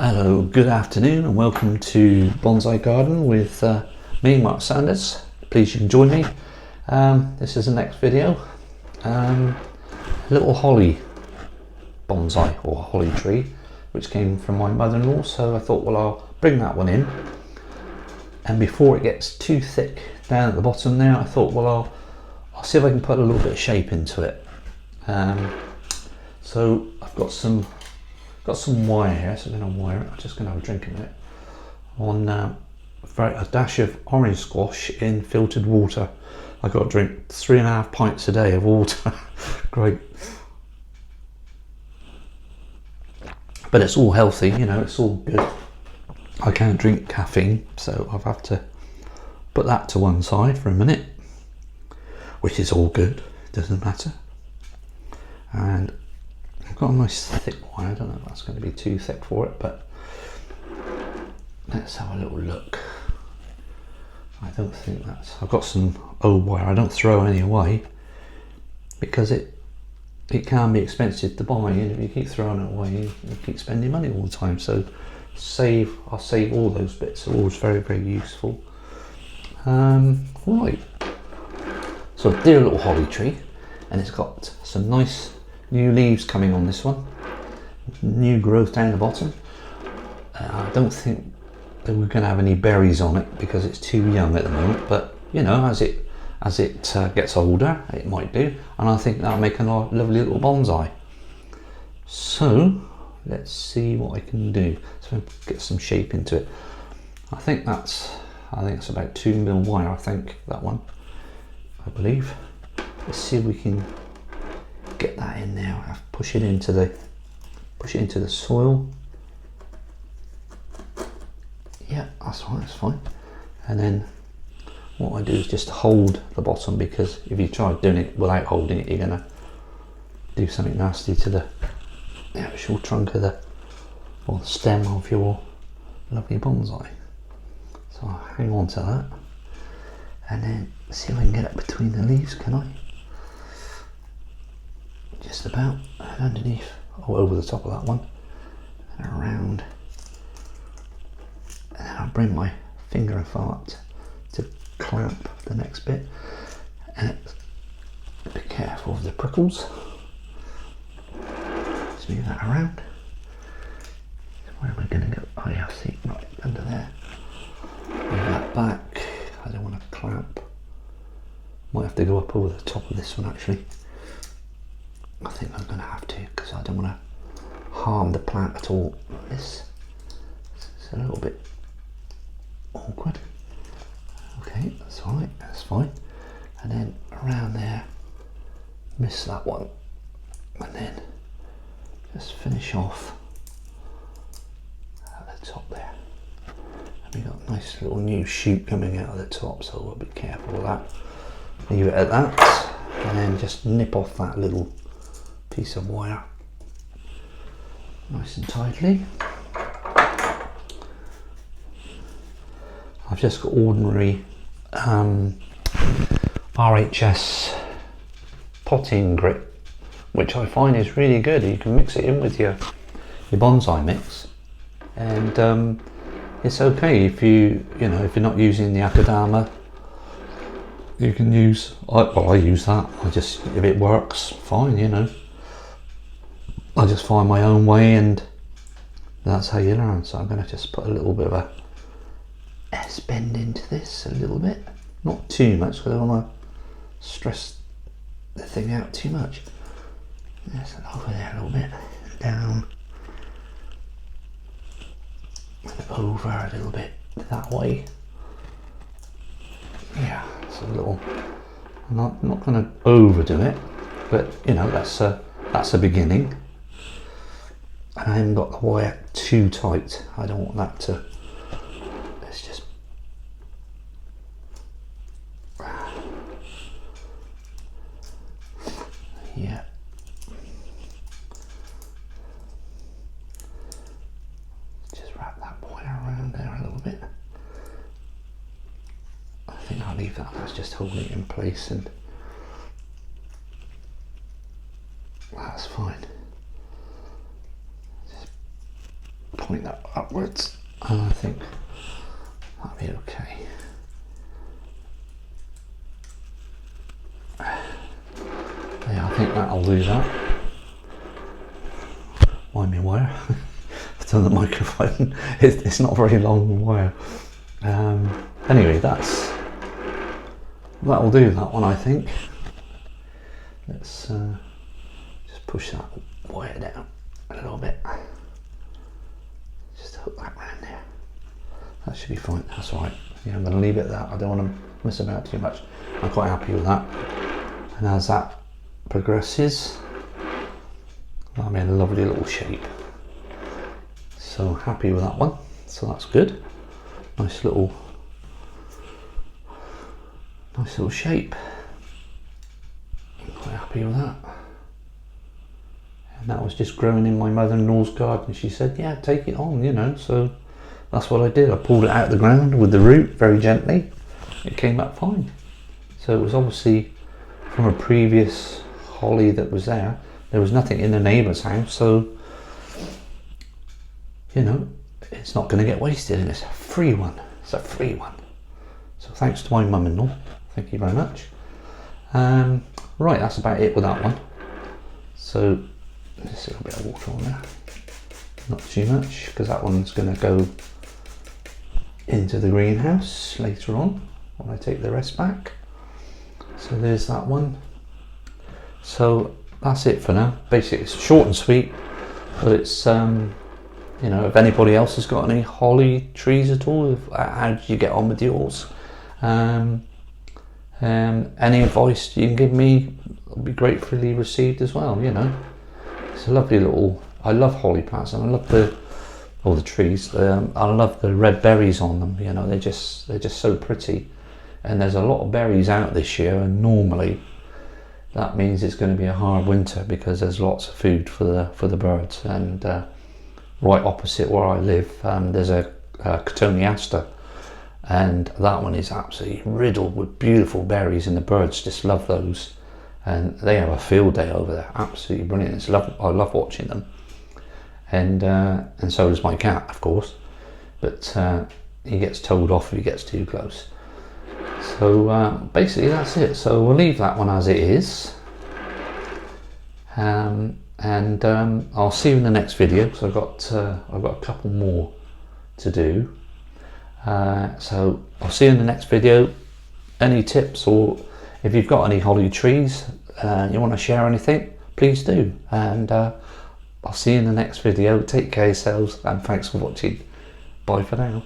Hello, good afternoon and welcome to Bonsai Garden with me, Mark Sanders. Please you can join me. This is the next video. A little holly bonsai or holly tree which came from my mother-in-law, so I thought, well, I'll bring that one in. And before it gets too thick down at the bottom there, I thought, well, I'll see if I can put a little bit of shape into it. So I've got some wire here, so I'm going to wire it. I'm just going to have a drink of it on a dash of orange squash in filtered water. I got to drink 3.5 pints a day of water. Great, but it's all healthy, you know, it's all good. I can't drink caffeine, so I've had to put that to one side for a minute, which is all good, doesn't matter. And I've got a nice thick wire. I don't know if that's going to be too thick for it, but let's have a little look. I don't think that's... I've got some old wire. I don't throw any away because it can be expensive to buy, and if you keep throwing it away, you keep spending money all the time. So I'll save all those bits. They're always very, very useful. Right. So a dear little holly tree, and it's got some nice new leaves coming on this one, new growth down the bottom. I don't think that we're going to have any berries on it because it's too young at the moment, but you know, as it gets older it might do, and I think that'll make a lovely little bonsai. So let's see what I can do. So get some shape into it. I think it's about 2mm wire, I think, that one, I believe. Let's see if we can get that in there. I have to push it into the soil. Yeah, that's fine, that's fine. And then what I do is just hold the bottom, because if you try doing it without holding it, you're gonna do something nasty to the actual trunk of the stem of your lovely bonsai. So I'll hang on to that and then see if I can get it between the leaves. Can I? Just about, and underneath, over the top of that one, and around, and then I'll bring my finger and thumb up to clamp the next bit, and be careful of the prickles. Just move that around. Where am I going to go? Oh yeah, I see, right under there. Move that back. I don't want to clamp. Might have to go up over the top of this one actually. I think I'm going to have to, because I don't want to harm the plant at all. This is a little bit awkward. Okay, that's alright, that's fine. And then around there, miss that one, and then just finish off at the top there. And we've got a nice little new shoot coming out of the top, so we'll be careful with that. Leave it at that, and then just nip off that little piece of wire nice and tightly. I've just got ordinary RHS potting grit, which I find is really good. You can mix it in with your bonsai mix, and it's okay if if you're not using the Akadama. You can use, I use that. If it works, fine, you know. I just find my own way, and that's how you learn. So I'm going to just put a little bit of a S-bend into this, a little bit. Not too much, because I don't want to stress the thing out too much. Just over there a little bit, down, and over a little bit that way. Yeah, it's a little... I'm not going to overdo it, but you know, that's a beginning. And I haven't got the wire too tight. I don't want that to... Let's just... Yeah. Just wrap that wire around there a little bit. I think I'll leave that. That's just holding it in place, and that's fine. point that upwards, and I think that'll be okay. Yeah, I think that'll do that. Mind me wire. I've done the microphone. It's not very long wire. Anyway, that'll do that one, I think. Let's just push that wire down a little bit. Just hook that round there. That should be fine. That's all right. Yeah, I'm going to leave it at that. I don't want to mess about too much. I'm quite happy with that. And as that progresses, that'll be a lovely little shape. So happy with that one. So that's good. Nice little shape. I'm quite happy with that. And that was just growing in my mother-in-law's garden. She said, yeah, take it on, you know. So that's what I did. I pulled it out of the ground with the root very gently. It came up fine. So it was obviously from a previous holly that was there. There was nothing in the neighbour's house, so you know, it's not going to get wasted, and it's a free one. It's a free one. So thanks to my mum-in-law. Thank you very much. Right, that's about it with that one. So just a little bit of water on there. Not too much, because that one's going to go into the greenhouse later on when I take the rest back. So there's that one. So that's it for now. Basically, it's short and sweet, but it's you know, if anybody else has got any holly trees at all, how do you get on with yours? Any advice you can give me will be gratefully received as well. You know, it's a lovely little. I love holly plants, and I love the trees. I love the red berries on them. You know, they're just so pretty. And there's a lot of berries out this year, and normally that means it's going to be a hard winter because there's lots of food for the birds. And right opposite where I live, there's a cotoneaster, and that one is absolutely riddled with beautiful berries, and the birds just love those, and they have a field day over there. Absolutely brilliant. I love watching them, and so does my cat, of course, but he gets told off if he gets too close. So basically that's it. So we'll leave that one as it is, and I'll see you in the next video, because I've got a couple more to do. So I'll see you in the next video. Any tips, or if you've got any holly trees you want to share anything, please do. And I'll see you in the next video. Take care of yourselves, and thanks for watching. Bye for now.